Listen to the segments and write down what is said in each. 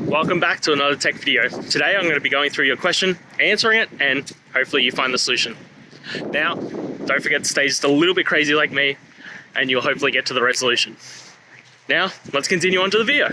Welcome back to another tech video. Today I'm going to be going through your question, answering it, and hopefully you find the solution. Now, don't forget to stay just a little bit crazy like me, and you'll hopefully get to the resolution. Now, let's continue on to the video.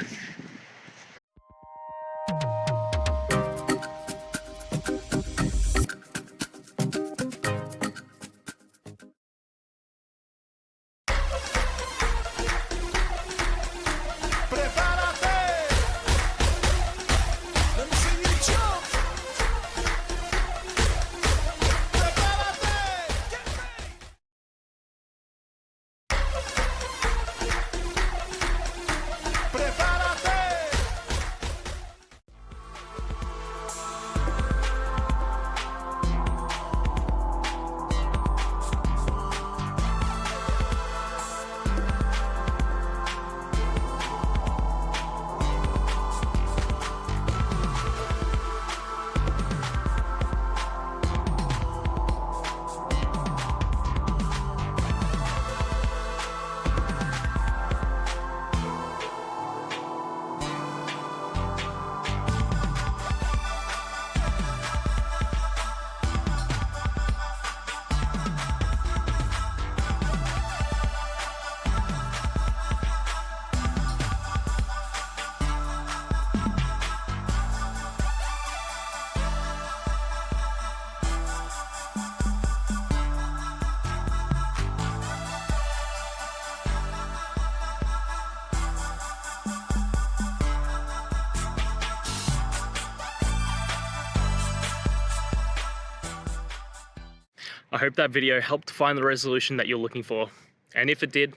I hope that video helped find the resolution that you're looking for. And if it did,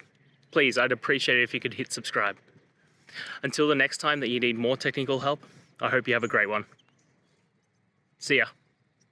please, I'd appreciate it if you could hit subscribe. Until the next time that you need more technical help, I hope you have a great one. See ya.